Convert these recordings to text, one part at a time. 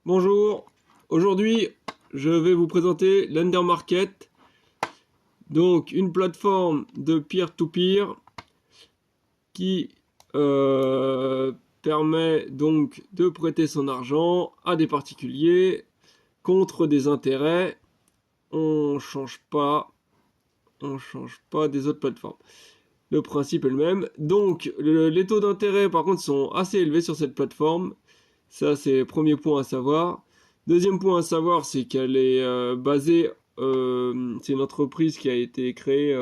Bonjour, aujourd'hui je vais vous présenter Lender Market, donc une plateforme de peer-to-peer qui permet donc de prêter son argent à des particuliers contre des intérêts. On change pas des autres plateformes. Le principe est le même. Donc les taux d'intérêt par contre sont assez élevés sur cette plateforme. Ça, c'est le premier point à savoir. Deuxième point à savoir, c'est qu'elle est basée, c'est une entreprise qui a été créée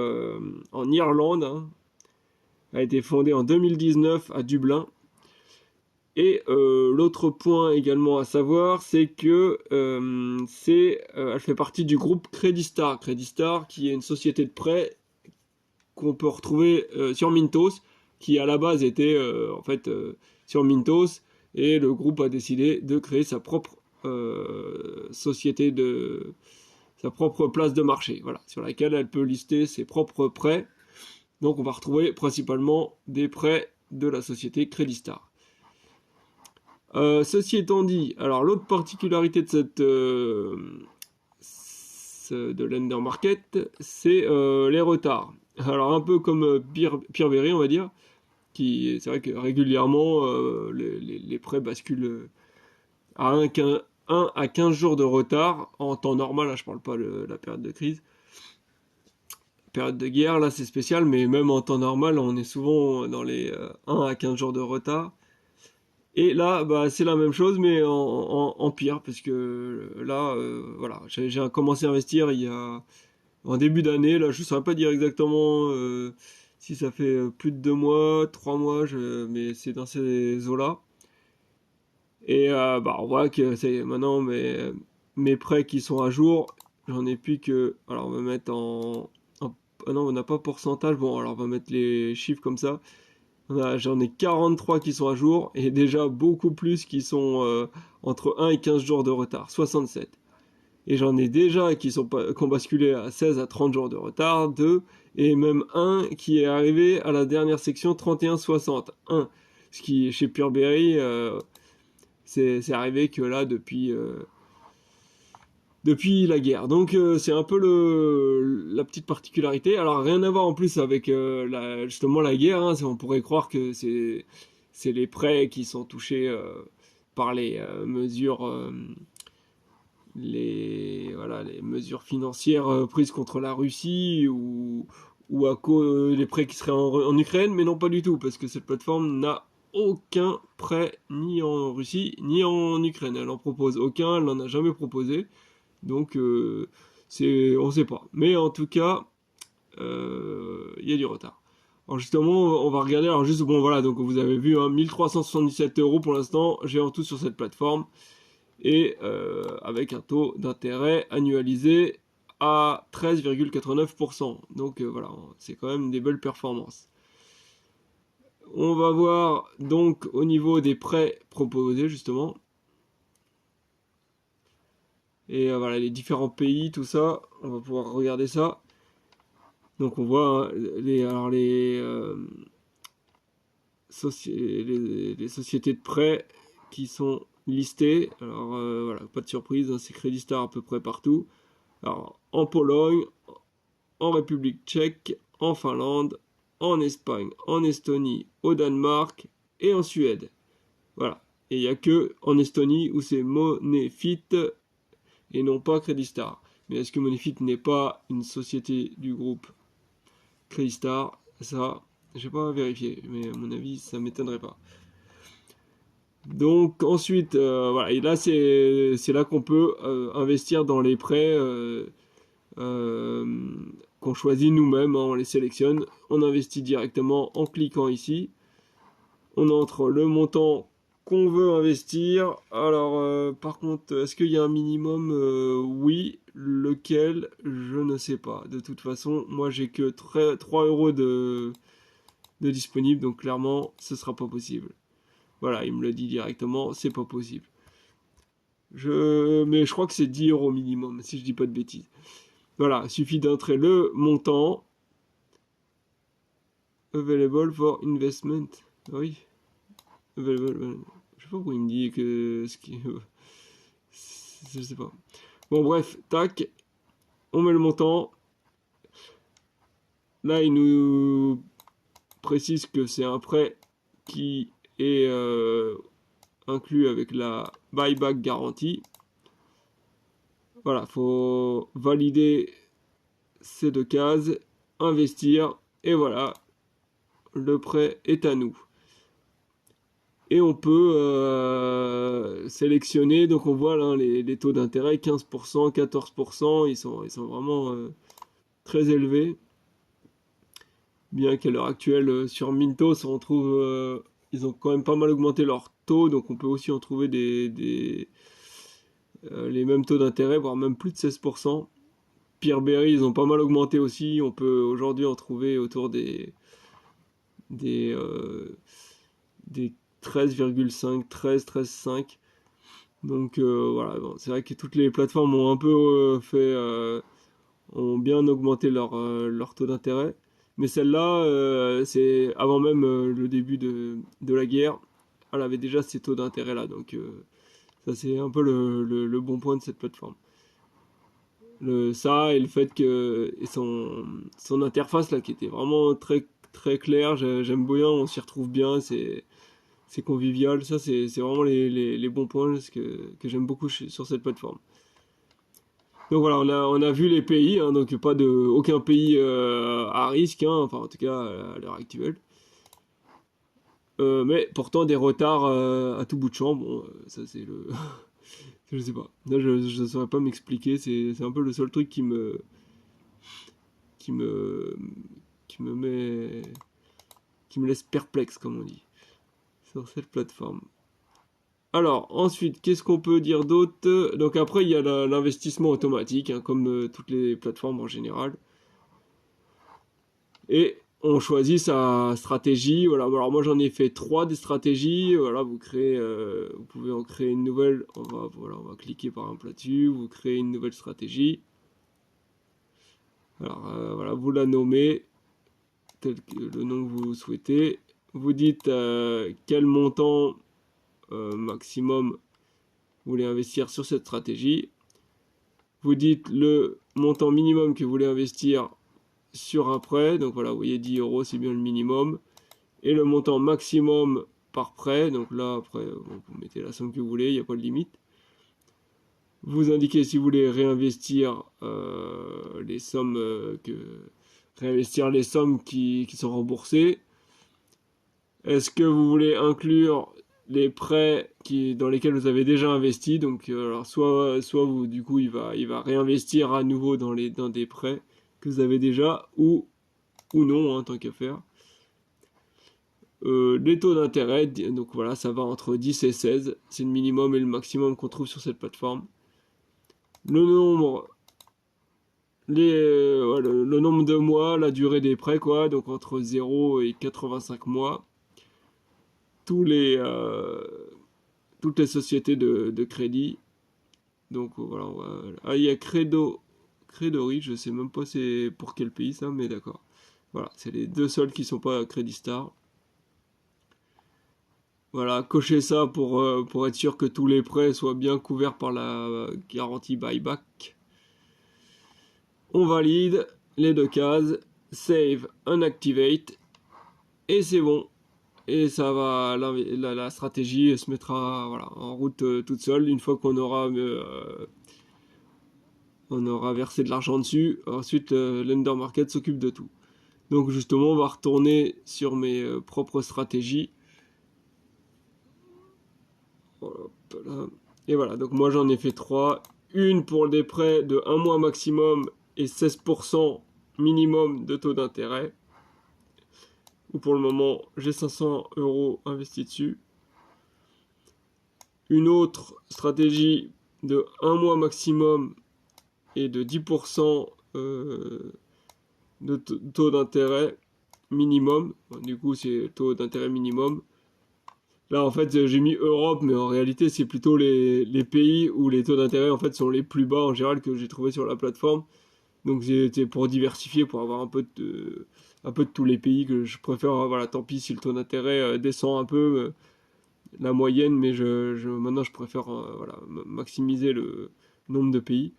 en Irlande, hein. Elle a été fondée en 2019 à Dublin. Et l'autre point également à savoir, c'est que elle fait partie du groupe Credistar. Credistar, qui est une société de prêt qu'on peut retrouver sur Mintos, qui à la base était sur Mintos, et le groupe a décidé de créer sa propre société sa propre place de marché, voilà, sur laquelle elle peut lister ses propres prêts. Donc on va retrouver principalement des prêts de la société Credistar. Ceci étant dit, alors l'autre particularité de de Lender Market, c'est les retards. Alors un peu comme Peerberry, on va dire, c'est vrai que régulièrement les prêts basculent à 1 à 15 jours de retard en temps normal. Là, je parle pas de la période de crise, période de guerre, là c'est spécial, mais même en temps normal, on est souvent dans les 1 à 15 jours de retard. Et là, bah, c'est la même chose, mais en pire, parce que là, voilà, j'ai commencé à investir en début d'année. Là, je ne saurais pas dire exactement si ça fait plus de 2 mois, 3 mois, mais c'est dans ces eaux-là. Et bah, on voit que c'est maintenant mes prêts qui sont à jour. J'en ai plus que. Alors, on va mettre ah non, on n'a pas pourcentage. Bon, alors on va mettre les chiffres comme ça. J'en ai 43 qui sont à jour et déjà beaucoup plus qui sont entre 1 et 15 jours de retard, 67. Et j'en ai déjà qui ont basculé à 16 à 30 jours de retard, 2, et même un qui est arrivé à la dernière section 31-60. 1. Ce qui, chez Pureberry, c'est arrivé que là, depuis la guerre. Donc c'est un peu la petite particularité. Alors rien à voir en plus avec justement la guerre, hein. On pourrait croire que c'est les prêts qui sont touchés par les mesures voilà, les mesures financières prises contre la Russie ou à cause des prêts qui seraient en Ukraine, mais non pas du tout, parce que cette plateforme n'a aucun prêt ni en Russie ni en Ukraine. Elle en propose aucun, elle n'en a jamais proposé. Donc, on ne sait pas. Mais en tout cas, il y a du retard. Alors justement, on va regarder. Alors juste, bon voilà, donc vous avez vu, hein, 1377 € pour l'instant, j'ai en tout sur cette plateforme. Et avec un taux d'intérêt annualisé à 13,89%. Donc voilà, c'est quand même des belles performances. On va voir donc au niveau des prêts proposés justement. Et voilà, les différents pays, tout ça, on va pouvoir regarder ça. Donc on voit hein, les sociétés de prêt qui sont listées. Alors voilà, pas de surprise, hein, c'est Credistar à peu près partout. Alors en Pologne, en République tchèque, en Finlande, en Espagne, en Estonie, au Danemark et en Suède. Voilà. Et il n'y a que en Estonie où c'est Monefit et non pas Credistar. Mais est-ce que Monefit n'est pas une société du groupe Credistar? Ça, je n'ai pas vérifié, mais à mon avis, ça m'étonnerait pas. Donc ensuite, voilà, et là c'est là qu'on peut investir dans les prêts euh, qu'on choisit nous-mêmes, hein, on les sélectionne, on investit directement en cliquant ici, on entre le montant qu'on veut investir. Alors par contre, est-ce qu'il y a un minimum? Oui, lequel? Je ne sais pas. De toute façon, moi j'ai que 3 € de disponible, donc clairement ce sera pas possible. Voilà, il me le dit directement, c'est pas possible. Mais je crois que c'est 10 € minimum, si je dis pas de bêtises. Voilà, il suffit d'entrer le montant. Available for investment. Ah oui. Available. Je sais pas pourquoi il me dit que je sais pas. Bon, bref, tac, on met le montant. Là, il nous précise que c'est un prêt qui est inclus avec la buyback garantie. Voilà, faut valider ces deux cases, investir, et voilà, le prêt est à nous. Et on peut sélectionner, donc on voit là les taux d'intérêt, 15%, 14%, ils sont vraiment très élevés. Bien qu'à l'heure actuelle, sur Mintos, on trouve, ils ont quand même pas mal augmenté leur taux, donc on peut aussi en trouver les mêmes taux d'intérêt, voire même plus de 16%. Peerberry, ils ont pas mal augmenté aussi. On peut aujourd'hui en trouver autour des, euh, des 13,5, 13, 13,5. Donc voilà, bon, c'est vrai que toutes les plateformes ont un peu ont bien augmenté leur taux d'intérêt. Mais celle-là, c'est avant même le début de la guerre, elle avait déjà ces taux d'intérêt là. Donc ça c'est un peu le bon point de cette plateforme. Ça et le fait que et son interface là qui était vraiment très très claire, j'aime bien, on s'y retrouve bien, c'est convivial, ça c'est vraiment les bons points que j'aime beaucoup sur cette plateforme. Donc voilà, on a vu les pays, hein, donc pas aucun pays à risque, hein, enfin en tout cas à l'heure actuelle. Mais pourtant des retards à tout bout de champ, bon, ça c'est le... je sais pas, là je ne saurais pas m'expliquer, c'est un peu le seul truc qui me, qui me met, qui me laisse perplexe, comme on dit, sur cette plateforme. Alors, ensuite, qu'est-ce qu'on peut dire d'autre? Donc après, il y a l'investissement automatique, hein, comme toutes les plateformes en général. Et on choisit sa stratégie. Voilà. Alors moi, j'en ai fait 3 des stratégies. Voilà, vous pouvez en créer une nouvelle. On va cliquer par exemple là-dessus. Vous créez une nouvelle stratégie. Alors voilà, vous la nommez tel que le nom que vous souhaitez. Vous dites quel montant maximum vous voulez investir sur cette stratégie. Vous dites le montant minimum que vous voulez investir sur un prêt. Donc voilà, vous voyez 10 euros, c'est bien le minimum. Et le montant maximum par prêt. Donc là, après, vous mettez la somme que vous voulez, il n'y a pas de limite. Vous indiquez si vous voulez réinvestir les sommes réinvestir les sommes qui sont remboursées. Est-ce que vous voulez inclure les prêts dans lesquels vous avez déjà investi? Donc, alors soit vous, du coup, il va réinvestir à nouveau dans des prêts que vous avez déjà, ou non, hein, tant qu'à faire. Les taux d'intérêt, donc voilà, ça va entre 10 et 16. C'est le minimum et le maximum qu'on trouve sur cette plateforme. Le nombre, le nombre de mois, la durée des prêts, quoi, donc entre 0 et 85 mois. Tous les, toutes les sociétés de crédit. Donc voilà, il y a Credori, je sais même pas c'est pour quel pays ça, mais d'accord. Voilà, c'est les deux seuls qui sont pas Credit Star. Voilà, cochez ça pour être sûr que tous les prêts soient bien couverts par la garantie buyback. On valide les deux cases, save, unactivate, et c'est bon. Et ça va, la stratégie se mettra voilà, en route toute seule une fois qu'on aura versé de l'argent dessus. Ensuite, l'Ender Market s'occupe de tout. Donc justement, on va retourner sur mes propres stratégies. Voilà. Et voilà, donc moi j'en ai fait 3. Une pour des prêts de 1 mois maximum et 16% minimum de taux d'intérêt. Où pour le moment, j'ai 500 euros investis dessus. Une autre stratégie de 1 mois maximum et de 10% de taux d'intérêt minimum. Du coup, c'est taux d'intérêt minimum. Là, en fait, j'ai mis Europe, mais en réalité, c'est plutôt les pays où les taux d'intérêt en fait sont les plus bas en général que j'ai trouvé sur la plateforme. Donc, c'était pour diversifier, pour avoir un peu de tous les pays que je préfère. Voilà, tant pis si le taux d'intérêt descend un peu. la moyenne, mais maintenant je préfère voilà, maximiser le nombre de pays.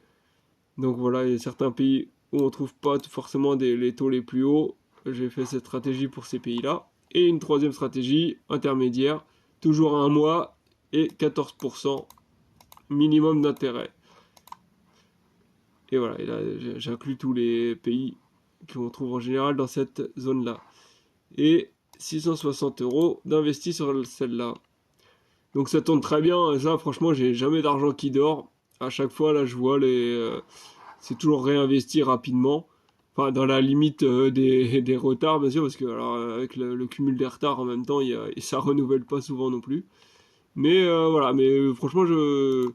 Donc voilà, il y a certains pays où on trouve pas forcément les taux les plus hauts. J'ai fait cette stratégie pour ces pays-là. Et une troisième stratégie intermédiaire, toujours à un mois et 14% minimum d'intérêt. Et voilà, et là j'inclus tous les pays qu'on trouve en général dans cette zone-là. Et 660 € d'investis sur celle-là. Donc ça tourne très bien. Ça, franchement, j'ai jamais d'argent qui dort. À chaque fois, là, je vois c'est toujours réinvesti rapidement. Enfin, dans la limite des retards, bien sûr, parce que alors, avec le cumul des retards en même temps, et ça renouvelle pas souvent non plus. Mais voilà, mais franchement, j'en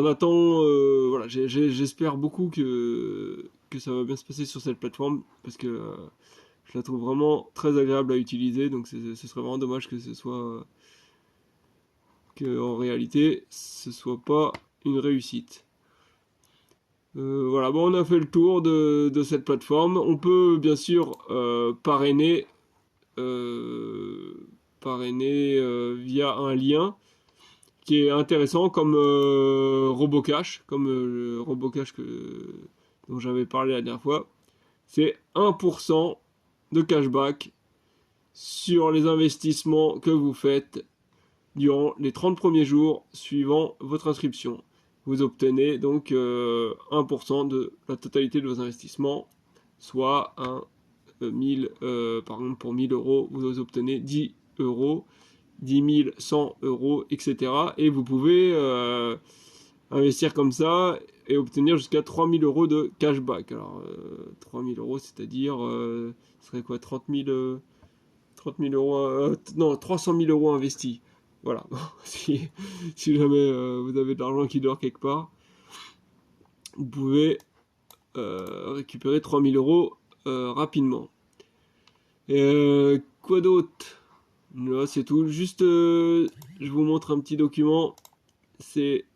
attends. Voilà, j'espère beaucoup que ça va bien se passer sur cette plateforme, parce que je la trouve vraiment très agréable à utiliser. Donc, ce serait vraiment dommage que ce soit que en réalité, ce soit pas une réussite. Voilà, bon, on a fait le tour de cette plateforme. On peut bien sûr euh, parrainer via un lien qui est intéressant comme Robocash, comme le Robocash dont j'avais parlé la dernière fois. C'est 1% de cashback sur les investissements que vous faites durant les 30 premiers jours suivant votre inscription. Vous obtenez donc 1% de la totalité de vos investissements, soit 1000, par exemple pour 1000 €, vous obtenez 10 €, 10 000, 100 €, etc. Et vous pouvez investir comme ça et obtenir jusqu'à 3000 € de cashback. Alors 3000 €, c'est-à-dire, ce serait quoi, 30 000 €, non, 300 000 € investis. Voilà, si jamais vous avez de l'argent qui dort quelque part, vous pouvez récupérer 3000 € rapidement. Et quoi d'autre? Là, c'est tout. Juste, je vous montre un petit document. C'est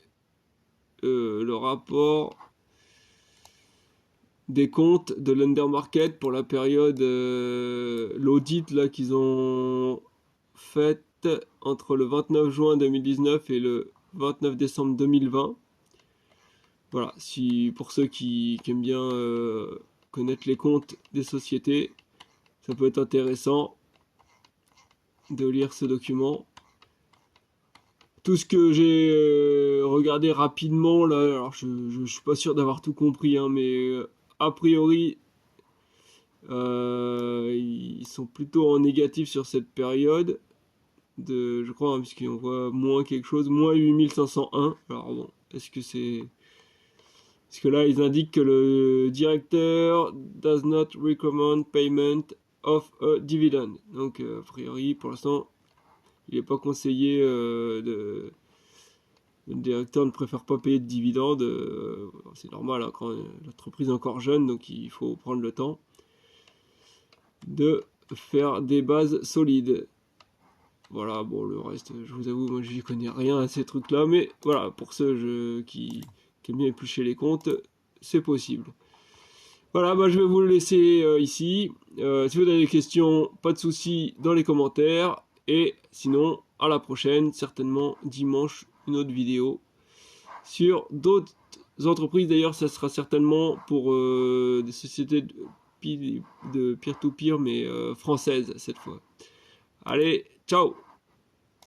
le rapport des comptes de l'Undermarket pour la période, l'audit là qu'ils ont fait entre le 29 juin 2019 et le 29 décembre 2020. Voilà, pour ceux qui aiment bien connaître les comptes des sociétés, ça peut être intéressant de lire ce document. Tout ce que j'ai regardé rapidement là, alors je suis pas sûr d'avoir tout compris, hein, mais a priori ils sont plutôt en négatif sur cette période je crois, hein, puisqu'on voit moins quelque chose, moins 8501. Alors bon, est-ce que c'est... Parce que là, ils indiquent que le directeur does not recommend payment of a dividend. Donc, a priori, pour l'instant, il n'est pas conseillé le directeur ne préfère pas payer de dividendes. C'est normal, hein, quand l'entreprise est encore jeune, donc il faut prendre le temps de faire des bases solides. Voilà, bon, le reste, je vous avoue, moi, je connais rien à ces trucs-là, mais voilà, pour ceux qui aiment bien éplucher les comptes, c'est possible. Voilà, bah, je vais vous le laisser ici. Si vous avez des questions, pas de soucis dans les commentaires. Et sinon, à la prochaine, certainement dimanche, une autre vidéo sur d'autres entreprises. D'ailleurs, ça sera certainement pour des sociétés de peer-to-peer, mais françaises cette fois. Allez, ciao!